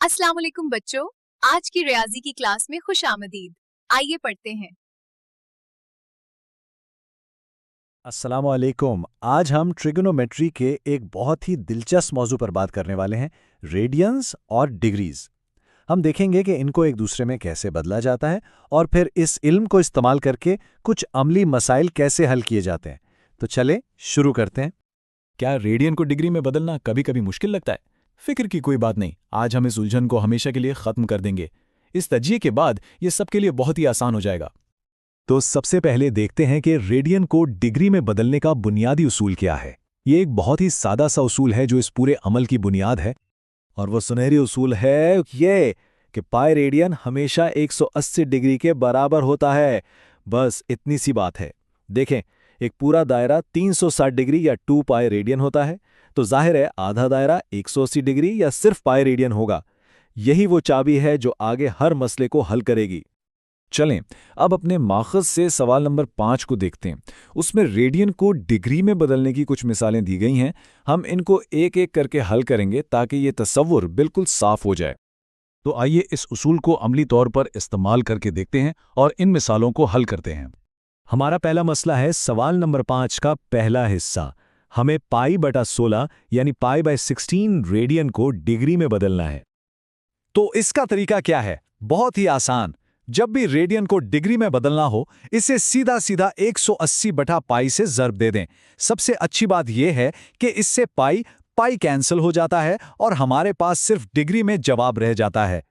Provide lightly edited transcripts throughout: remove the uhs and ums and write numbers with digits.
अस्सलाम वालेकुम बच्चों, आज की रियाजी की क्लास में खुश आमदीद। आइए पढ़ते हैं। अस्सलामुअलैकुम। आज हम ट्रिगोनोमेट्री के एक बहुत ही दिलचस्प मौजू पर बात करने वाले हैं, रेडियंस और डिग्रीज। हम देखेंगे कि इनको एक दूसरे में कैसे बदला जाता है और फिर इस इल्म को इस्तेमाल करके कुछ अमली मसाइल कैसे हल किए जाते हैं। तो चले शुरू करते हैं। क्या रेडियन को डिग्री में बदलना कभी कभी मुश्किल लगता है? फिक्र की कोई बात नहीं, आज हम इस उलझन को हमेशा के लिए खत्म कर देंगे। इस तजिए के बाद ये सबके लिए बहुत ही आसान हो जाएगा। तो सबसे पहले देखते हैं कि रेडियन को डिग्री में बदलने का बुनियादी उसूल क्या है। ये एक बहुत ही सादा सा उसूल है जो इस पूरे अमल की बुनियाद है, और वो सुनहरी उसूल है ये कि पाई रेडियन हमेशा 180 डिग्री के बराबर होता है। बस इतनी सी बात है। देखें, एक पूरा दायरा 360 डिग्री या 2 पाई रेडियन होता है, तो जाहिर है आधा दायरा 180 डिग्री या सिर्फ पाई रेडियन होगा। यही वो चाबी है जो आगे हर मसले को हल करेगी। चलें, अब अपने माखज़ से सवाल नंबर 5 को देखते हैं। उसमें रेडियन को डिग्री में बदलने की कुछ मिसालें दी गई हैं। हम इनको एक एक करके हल करेंगे ताकि ये तसव्वुर बिल्कुल साफ हो जाए। तो आइए इस उसूल को अमली तौर पर इस्तेमाल करके देखते हैं और इन मिसालों को हल करते हैं। हमारा पहला मसला है सवाल नंबर 5 का पहला हिस्सा। हमें पाई बटा 16 यानी पाई बाय 16 रेडियन को डिग्री में बदलना है। तो इसका तरीका क्या है? बहुत ही आसान। जब भी रेडियन को डिग्री में बदलना हो, इसे सीधा सीधा 180 बटा पाई से ज़र्ब दे दें। सबसे अच्छी बात यह है कि इससे पाई पाई कैंसिल हो जाता है और हमारे पास सिर्फ डिग्री में जवाब रह जाता है।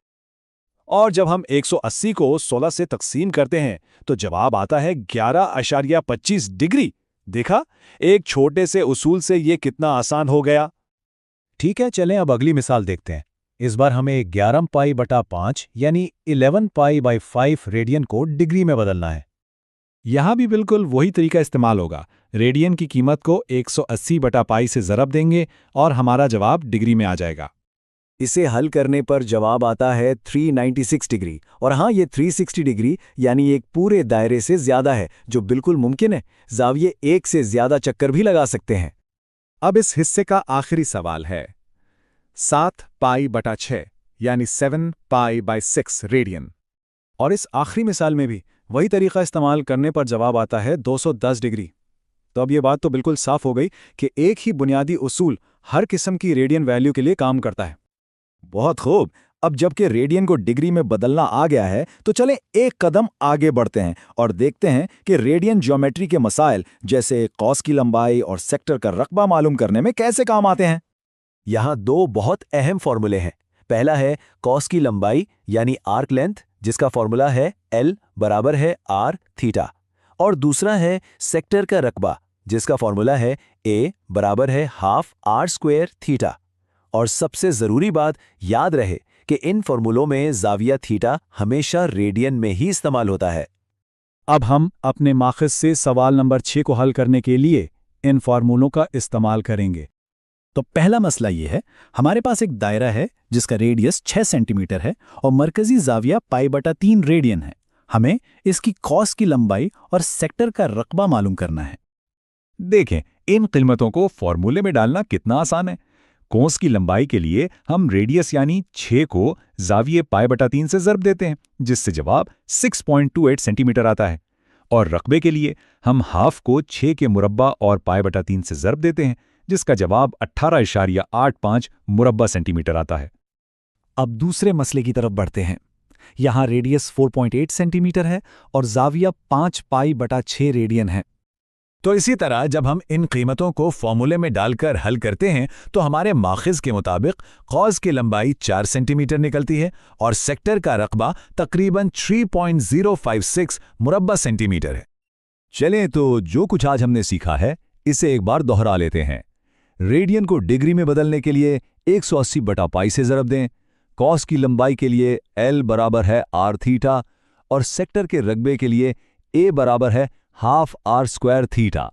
और जब हम 180 को 16 से तकसीम करते हैं तो जवाब आता है 11.25 डिग्री। देखा, एक छोटे से उसूल से ये कितना आसान हो गया। ठीक है, चलें अब अगली मिसाल देखते हैं। इस बार हमें 11 पाई बटा 5 यानी 11 पाई बाई 5 रेडियन को डिग्री में बदलना है। यहाँ भी बिल्कुल वही तरीका इस्तेमाल होगा। रेडियन की कीमत को 180 बटा पाई से ज़रब देंगे और हमारा जवाब डिग्री में आ जाएगा। इसे हल करने पर जवाब आता है 396 डिग्री। और हाँ, ये 360 डिग्री यानी एक पूरे दायरे से ज्यादा है, जो बिल्कुल मुमकिन है। ज़ाविये 1 से ज्यादा चक्कर भी लगा सकते हैं। अब इस हिस्से का आखिरी सवाल है 7 पाई बटा 6 यानी 7 पाई बाय 6 रेडियन। और इस आखिरी मिसाल में भी वही तरीका इस्तेमाल करने पर जवाब आता है 210 डिग्री। तो अब ये बात तो बिल्कुल साफ हो गई कि एक ही बुनियादी उसूल हर किस्म की रेडियन वैल्यू के लिए काम करता है। बहुत खूब। अब जबकि रेडियन को डिग्री में बदलना आ गया है, तो चलें एक कदम आगे बढ़ते हैं और देखते हैं कि रेडियन ज्योमेट्री के मसाइल जैसे कॉस की लंबाई और सेक्टर का रकबा मालूम करने में कैसे काम आते हैं। यहाँ दो बहुत अहम फॉर्मूले हैं। पहला है कॉस की लंबाई यानी आर्क लेंथ, जिसका फॉर्मूला है L बराबर है R थीटा, और दूसरा है सेक्टर का रकबा, जिसका फॉर्मूला है A बराबर है हाफ R स्क्वायर थीटा। और सबसे ज़रूरी बात याद रहे कि इन फॉर्मूलों में ज़ाविया थीटा हमेशा रेडियन में ही इस्तेमाल होता है। अब हम अपने माखज़ से सवाल नंबर 6 को हल करने के लिए इन फार्मूलों का इस्तेमाल करेंगे। तो पहला मसला ये है, हमारे पास एक दायरा है जिसका रेडियस 6 सेंटीमीटर है और मरकजी ज़ाविया पाई बटा 3 रेडियन है। हमें इसकी कॉस की लंबाई और सेक्टर का रकबा मालूम करना है। देखें, इन कीमतों को फॉर्मूले में डालना कितना आसान है। कोस की लंबाई के लिए हम रेडियस यानी 6 को ज़ाविये पाई बटा 3 से ज़र्ब देते हैं, जिससे जवाब 6.28 सेंटीमीटर आता है। और रकबे के लिए हम हाफ को 6 के मुरब्बा और पाई बटा 3 से ज़र्ब देते हैं, जिसका जवाब 18.85 मुरब्बा सेंटीमीटर आता है। अब दूसरे मसले की तरफ बढ़ते हैं। यहाँ रेडियस 4.8 सेंटीमीटर है और ज़ाविया 5 पाई बटा 6 रेडियन है। तो इसी तरह जब हम इन कीमतों को फॉर्मूले में डालकर हल करते हैं तो हमारे माखिज़ के मुताबिक कॉस की लंबाई 4 सेंटीमीटर निकलती है और सेक्टर का रकबा तकरीबन 3.056 मुरब्बा सेंटीमीटर है। चलें, तो जो कुछ आज हमने सीखा है इसे एक बार दोहरा लेते हैं। रेडियन को डिग्री में बदलने के लिए 180 बटा पाई से ज़रब दें। कॉस की लंबाई के लिए L बराबर है R थीटा और सेक्टर के रकबे के लिए A बराबर है हाफ R स्क्वायर थीटा।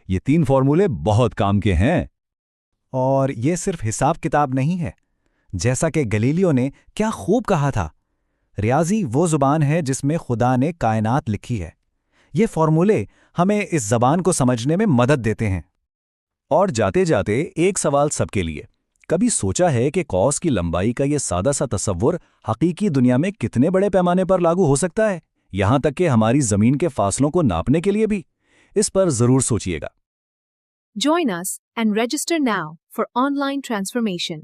ये 3 फॉर्मूले बहुत काम के हैं। और ये सिर्फ हिसाब किताब नहीं है। जैसा कि गलीलियो ने क्या खूब कहा था, रियाजी वो ज़ुबान है जिसमें खुदा ने कायनात लिखी है। ये फॉर्मूले हमें इस ज़बान को समझने में मदद देते हैं। और जाते जाते एक सवाल सबके लिए, कभी सोचा है कि कॉस की लंबाई का ये सादा सा तस्वुर हकीकी दुनिया में कितने बड़े पैमाने पर लागू हो सकता है, यहां तक कि हमारी जमीन के फासलों को नापने के लिए भी? इस पर जरूर सोचिएगा। Join us and register now for online transformation.